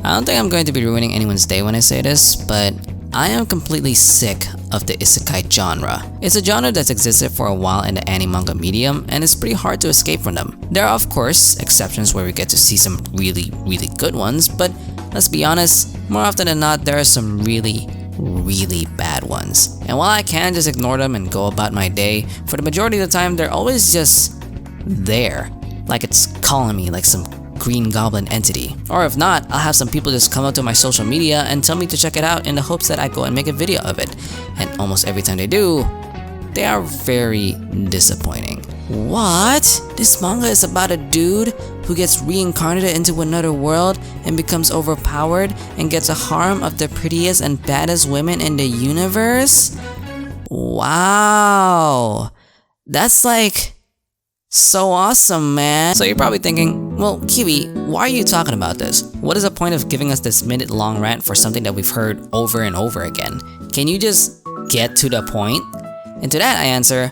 I don't think I'm going to be ruining anyone's day when I say this, but I am completely sick of the Isekai genre. It's a genre that's existed for a while in the anime-manga medium, and it's pretty hard to escape from them. There are of course exceptions where we get to see some really good ones, but let's be honest, more often than not there are some really bad ones. And while I can just ignore them and go about my day, for the majority of the time they're always just there, like it's calling me like some green goblin entity. Or if not, I'll have some people just come up to my social media and tell me to check it out in the hopes that I go and make a video of it. And almost every time they do, they are very disappointing. What? This manga is about a dude who gets reincarnated into another world and becomes overpowered and gets a harem of the prettiest and baddest women in the universe? Wow. That's like so awesome, man. So you're probably thinking, well, Kiwi, why are you talking about this? What is the point of giving us this minute-long rant for something that we've heard over and over again? Can you just get to the point? And to that I answer,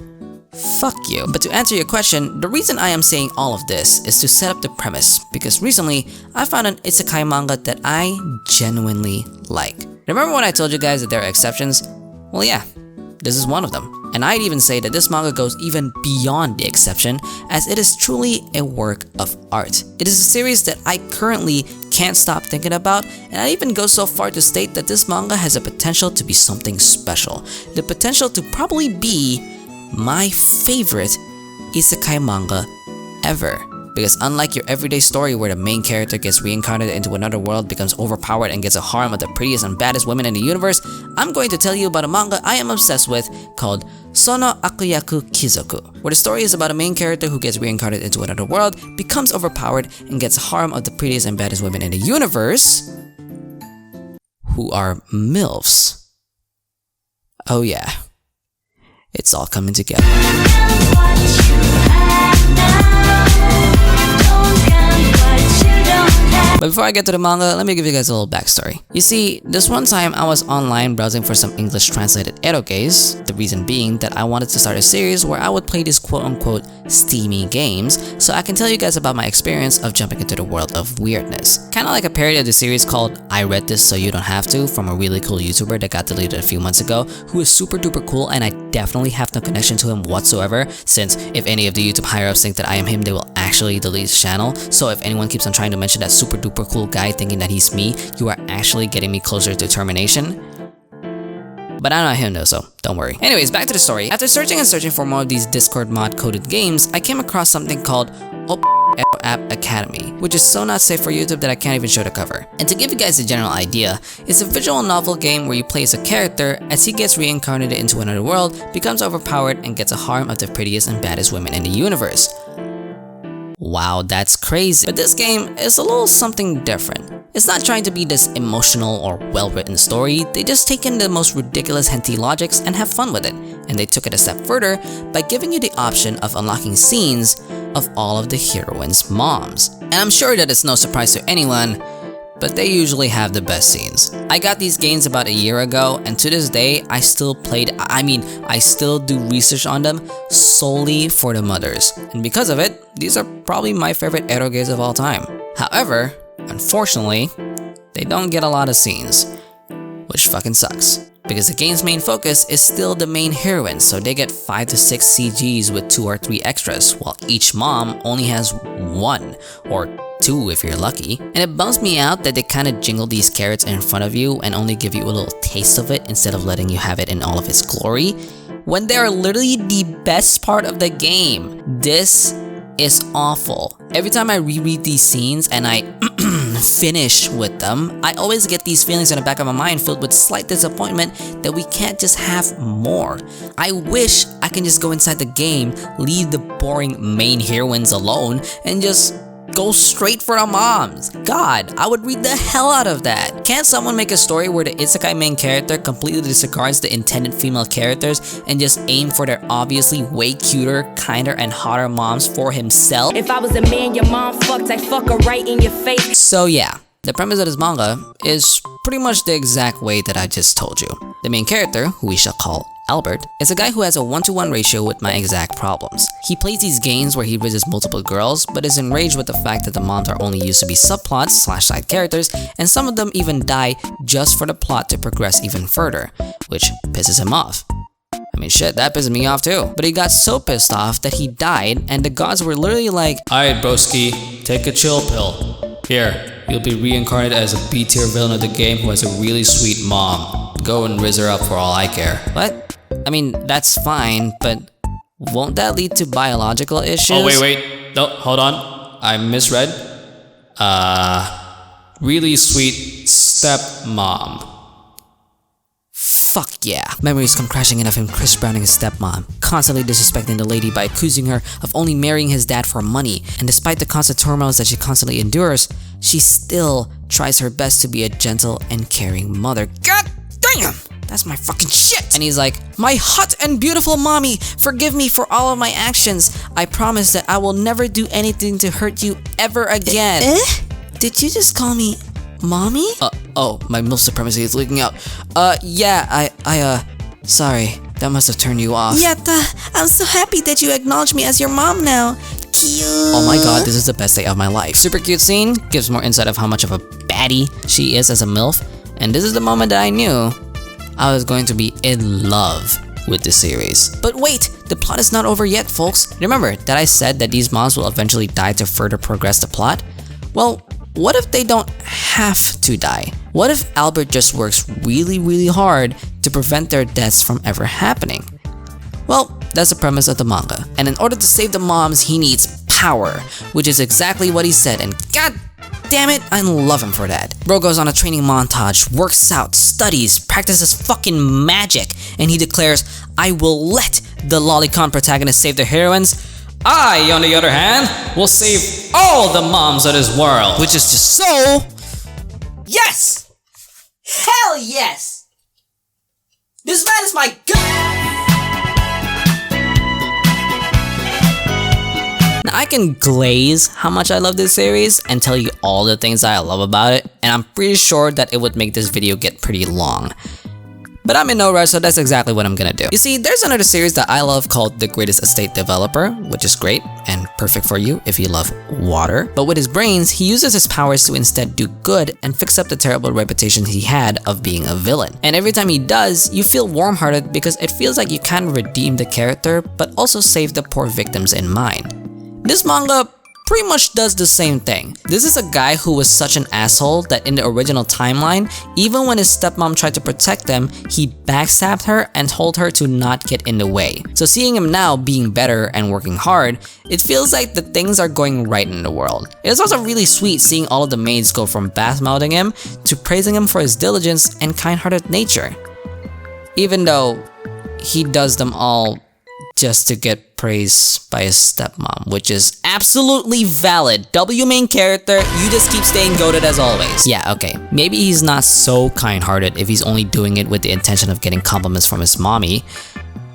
fuck you. But to answer your question, the reason I am saying all of this is to set up the premise, because recently I found an isekai manga that I genuinely like. Remember when I told you guys that there are exceptions? Well, yeah, this is one of them. And I'd even say that this manga goes even beyond the exception, as it is truly a work of art. It is a series that I currently can't stop thinking about, and I even go so far to state that this manga has the potential to be something special. The potential to probably be my favorite isekai manga ever. Because unlike your everyday story where the main character gets reincarnated into another world, becomes overpowered, and gets a harem of the prettiest and baddest women in the universe, I'm going to tell you about a manga I am obsessed with called Sono Akuyaku Kizoku, where the story is about a main character who gets reincarnated into another world, becomes overpowered, and gets a harem of the prettiest and baddest women in the universe, who are MILFs. Oh yeah, it's all coming together. But before I get to the manga, let me give you guys a little backstory. You see, this one time I was online browsing for some English translated eroges, the reason being that I wanted to start a series where I would play these quote-unquote steamy games, so I can tell you guys about my experience of jumping into the world of weirdness. Kinda like a parody of the series called I Read This So You Don't Have To from a really cool YouTuber that got deleted a few months ago, who is super duper cool, and I definitely have no connection to him whatsoever, since if any of the YouTube higher-ups think that I am him, they will actually delete his channel. So if anyone keeps on trying to mention that super duper cool guy thinking that he's me, you are actually getting me closer to termination. But I'm not him though, so don't worry. Anyways, back to the story. After searching and searching for more of these Discord mod coded games, I came across something called App Academy, which is so not safe for YouTube that I can't even show the cover. And to give you guys a general idea, it's a visual novel game where you play as a character as he gets reincarnated into another world, becomes overpowered, and gets a harem of the prettiest and baddest women in the universe. Wow, that's crazy. But this game is a little something different. It's not trying to be this emotional or well-written story, they just take in the most ridiculous hentai logics and have fun with it. And they took it a step further by giving you the option of unlocking scenes of all of the heroines' moms. And I'm sure that it's no surprise to anyone, but they usually have the best scenes. I got these games about a year ago, and to this day, I still do research on them solely for the mothers. And because of it, these are probably my favorite eroges of all time. However, unfortunately, they don't get a lot of scenes, which fucking sucks. Because the game's main focus is still the main heroine, so they get 5 to 6 CGs with 2 or 3 extras, while each mom only has 1 or 2 if you're lucky. And it bums me out that they kinda jingle these carrots in front of you and only give you a little taste of it instead of letting you have it in all of its glory, when they are literally the best part of the game. This is awful. Every time I reread these scenes and I finish with them, I always get these feelings in the back of my mind filled with slight disappointment that we can't just have more. I wish I can just go inside the game, leave the boring main heroines alone, and just go straight for the moms. God, I would read the hell out of that. Can't someone make a story where the isekai main character completely disregards the intended female characters and just aim for their obviously way cuter, kinder, and hotter moms for himself? If I was a man your mom fucked, I'd fuck her right in your face. So yeah, the premise of this manga is pretty much the exact way that I just told you. The main character, who we shall call Albert, is a guy who has a 1-to-1 ratio with my exact problems. He plays these games where he visits multiple girls, but is enraged with the fact that the moms are only used to be subplots / side characters, and some of them even die just for the plot to progress even further, which pisses him off. I mean shit, that pisses me off too. But he got so pissed off that he died, and the gods were literally like, "Alright broski, take a chill pill. Here, you'll be reincarnated as a B-tier villain of the game who has a really sweet mom. Go and rizz her up for all I care." What? I mean, that's fine, but won't that lead to biological issues? Oh wait, no, hold on, I misread. Really sweet stepmom. Fuck yeah. Memories come crashing in of him Chris Browning his stepmom, constantly disrespecting the lady by accusing her of only marrying his dad for money, and despite the constant turmoils that she constantly endures, she still tries her best to be a gentle and caring mother. God damn! That's my fucking shit! And he's like, "My hot and beautiful mommy, forgive me for all of my actions. I promise that I will never do anything to hurt you ever again." Did you just call me mommy? Oh, my milk supremacy is leaking out. Yeah, sorry. That must have turned you off. Yatta, I'm so happy that you acknowledge me as your mom now. Cute. Oh my god, this is the best day of my life. Super cute scene, gives more insight of how much of a baddie she is as a MILF. And this is the moment that I knew I was going to be in love with the series. But wait, the plot is not over yet, folks. Remember that I said that these moms will eventually die to further progress the plot? Well, what if they don't have to die? What if Albert just works really hard to prevent their deaths from ever happening? Well, that's the premise of the manga. And in order to save the moms, he needs power, which is exactly what he said, and god damn it, I love him for that. Bro goes on a training montage, works out, studies, practices fucking magic, and he declares, "I will let the lolicon protagonists save their heroines. I, on the other hand, will save all the moms of this world." Which is just so... yes! Hell yes! This man is my god! Now I can glaze how much I love this series and tell you all the things that I love about it, and I'm pretty sure that it would make this video get pretty long. But I'm in no rush, so that's exactly what I'm gonna do. You see, there's another series that I love called The Greatest Estate Developer, which is great and perfect for you if you love water. But with his brains, he uses his powers to instead do good and fix up the terrible reputation he had of being a villain. And every time he does, you feel warm-hearted because it feels like you can redeem the character, but also save the poor victims in mind. This manga pretty much does the same thing. This is a guy who was such an asshole that in the original timeline, even when his stepmom tried to protect them, he backstabbed her and told her to not get in the way. So seeing him now being better and working hard, it feels like the things are going right in the world. It is also really sweet seeing all of the maids go from bath-mouthing him to praising him for his diligence and kind-hearted nature. Even though he does them all just to get praised by his stepmom, which is absolutely valid. W main character, you just keep staying goated as always. Yeah, okay, maybe he's not so kind-hearted if he's only doing it with the intention of getting compliments from his mommy.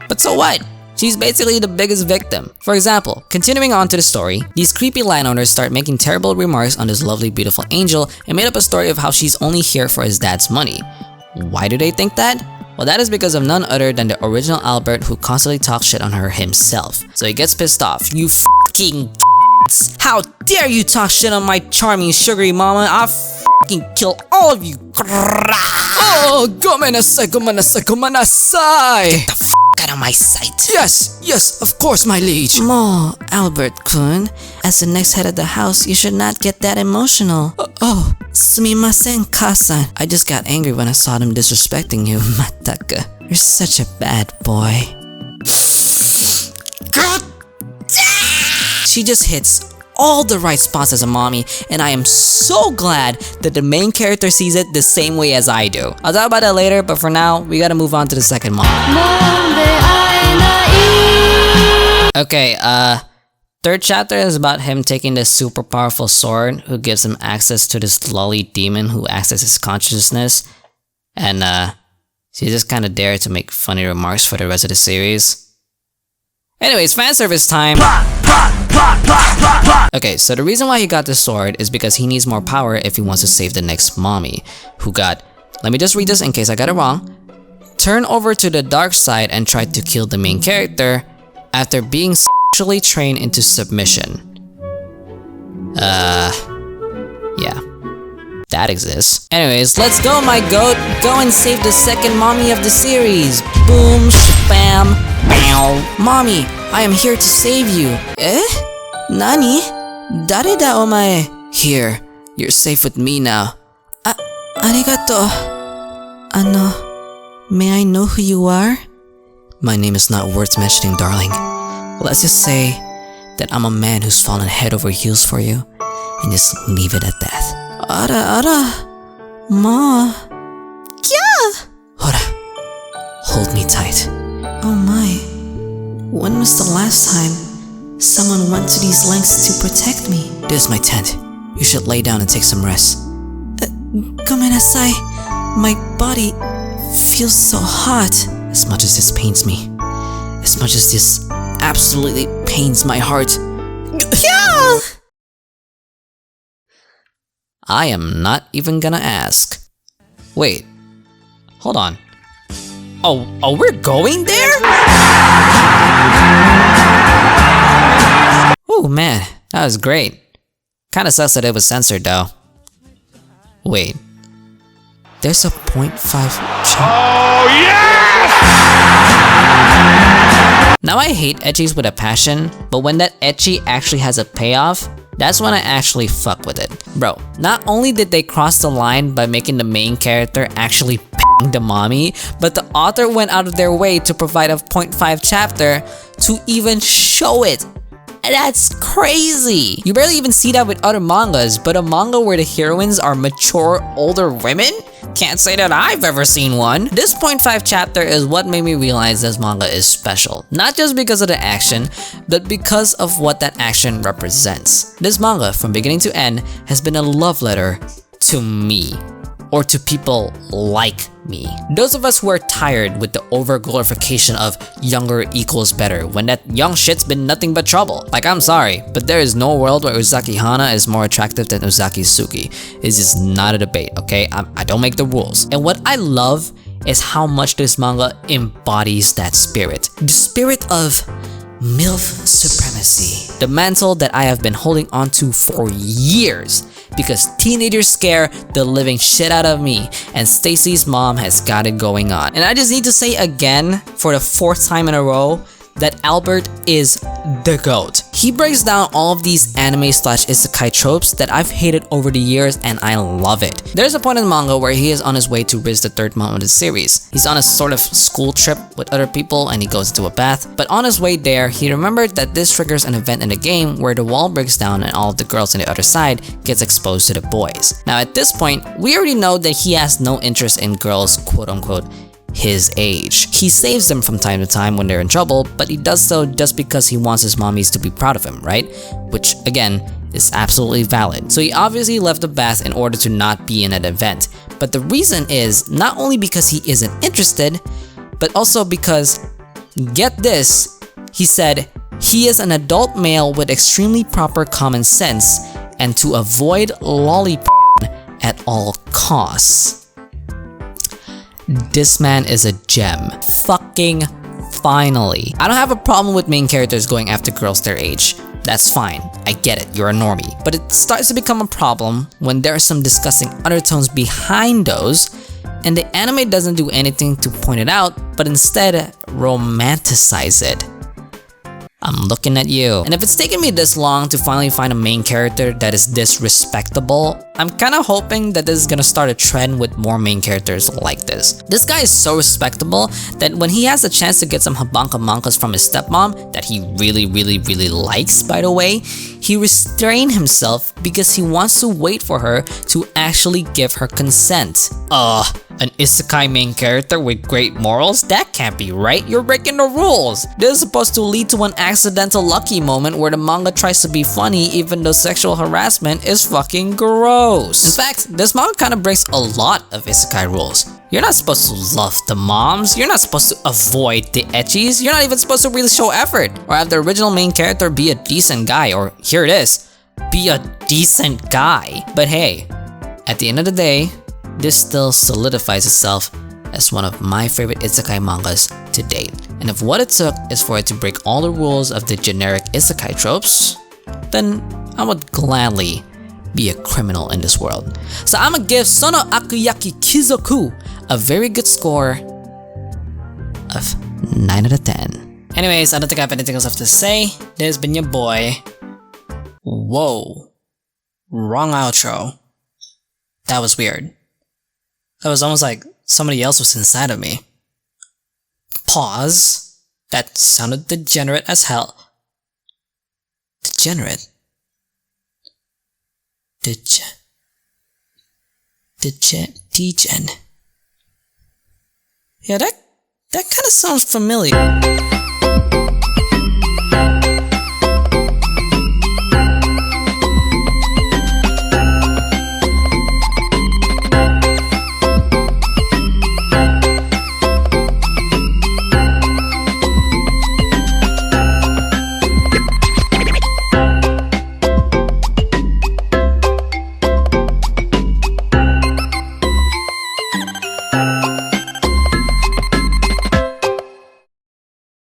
But so what? She's basically the biggest victim. For example, continuing on to the story, these creepy landowners start making terrible remarks on this lovely beautiful angel and made up a story of how she's only here for his dad's money. Why do they think that? Well, that is because of none other than the original Albert who constantly talks shit on her himself. So he gets pissed off. "You fucking how dare you talk shit on my charming sugary mama? I'll fucking kill all of you." Oh, gomenasai, gomenasai, gomenasai. Get the out of my sight. Yes, of course, my liege. Mo, Albert-kun, as the next head of the house, you should not get that emotional. Oh, sumimasen, Kasan. I just got angry when I saw them disrespecting you, Mataka. You're such a bad boy. God damn! She just hits all the right spots as a mommy, and I am so glad that the main character sees it the same way as I do. I'll talk about that later, but for now, we gotta move on to the second mom. Okay, third chapter is about him taking this super powerful sword who gives him access to this lolly demon who acts as his consciousness, and she just kinda dared to make funny remarks for the rest of the series. Anyways, fanservice time! Okay, so the reason why he got this sword is because he needs more power if he wants to save the next mommy, who got, let me just read this in case I got it wrong, turn over to the dark side and try to kill the main character after being sexually trained into submission. Yeah. That exists. Anyways, let's go, my goat. Go and save the second mommy of the series. Boom, spam, bow. Mommy, I am here to save you. Eh? Nani? Dare da omae? Here, you're safe with me now. Arigato. May I know who you are? My name is not worth mentioning, darling. Let's just say that I'm a man who's fallen head over heels for you, and just leave it at that. Ara, ma. Kya? Hora, hold me tight. Oh my. When was the last time someone went to these lengths to protect me? This is my tent. You should lay down and take some rest. Gomenasai. My body feels so hot. As much as this pains me, as much as this absolutely pains my heart. Yeah! I am not even gonna ask. Wait, hold on. Oh, we're going there? Oh man, that was great. Kinda sucks that it was censored though. Wait, there's a 0.5 Oh yes! Now I hate ecchis with a passion, but when that ecchi actually has a payoff, that's when I actually fuck with it. Bro, not only did they cross the line by making the main character actually bang the mommy, but the author went out of their way to provide a 0.5 chapter to even show it. That's crazy! You barely even see that with other mangas, but a manga where the heroines are mature, older women? Can't say that I've ever seen one. This 0.5 chapter is what made me realize this manga is special. Not just because of the action, but because of what that action represents. This manga, from beginning to end, has been a love letter to me. Or to people like me. Those of us who are tired with the over-glorification of younger equals better when that young shit's been nothing but trouble. Like, I'm sorry, but there is no world where Uzaki Hana is more attractive than Uzaki Suki. It's just not a debate, okay? I don't make the rules. And what I love is how much this manga embodies that spirit. The spirit of MILF supremacy. The mantle that I have been holding onto for years because teenagers scare the living shit out of me and Stacy's mom has got it going on. And I just need to say again for the 4th time in a row that Albert is the GOAT. He breaks down all of these anime/isekai tropes that I've hated over the years and I love it. There's a point in the manga where he is on his way to Riz, the 3rd mom of the series. He's on a sort of school trip with other people and he goes into a bath. But on his way there, he remembered that this triggers an event in the game where the wall breaks down and all of the girls on the other side gets exposed to the boys. Now at this point, we already know that he has no interest in girls quote-unquote his age. He saves them from time to time when they're in trouble, but he does so just because he wants his mommies to be proud of him, right? Which, again, is absolutely valid. So he obviously left the bath in order to not be in an event. But the reason is not only because he isn't interested, but also because, get this, he said he is an adult male with extremely proper common sense and to avoid lollipop at all costs. This man is a gem. Fucking finally. I don't have a problem with main characters going after girls their age. That's fine. I get it. You're a normie. But it starts to become a problem when there are some disgusting undertones behind those and the anime doesn't do anything to point it out, but instead romanticize it. I'm looking at you. And if it's taken me this long to finally find a main character that is this respectable, I'm kinda hoping that this is gonna start a trend with more main characters like this. This guy is so respectable that when he has a chance to get some habanka mankas from his stepmom, that he really likes by the way, he restrained himself because he wants to wait for her to actually give her consent. An isekai main character with great morals? That can't be right, you're breaking the rules! This is supposed to lead to an accidental lucky moment where the manga tries to be funny even though sexual harassment is fucking gross. In fact, this manga kinda breaks a lot of isekai rules. You're not supposed to love the moms, you're not supposed to avoid the ecchis, you're not even supposed to really show effort, or have the original main character be a decent guy, or here it is, be a decent guy. But hey, at the end of the day, this still solidifies itself as one of my favorite isekai mangas to date. And if what it took is for it to break all the rules of the generic isekai tropes, then I would gladly be a criminal in this world. So I'ma give Sono Akuyaki Kizoku a very good score of 9 out of 10. Anyways, I don't think I have anything else left to say. This has been your boy. Whoa. Wrong outro. That was weird. That was almost like somebody else was inside of me. Pause. That sounded degenerate as hell. Degenerate? Degen. Yeah, that kind of sounds familiar.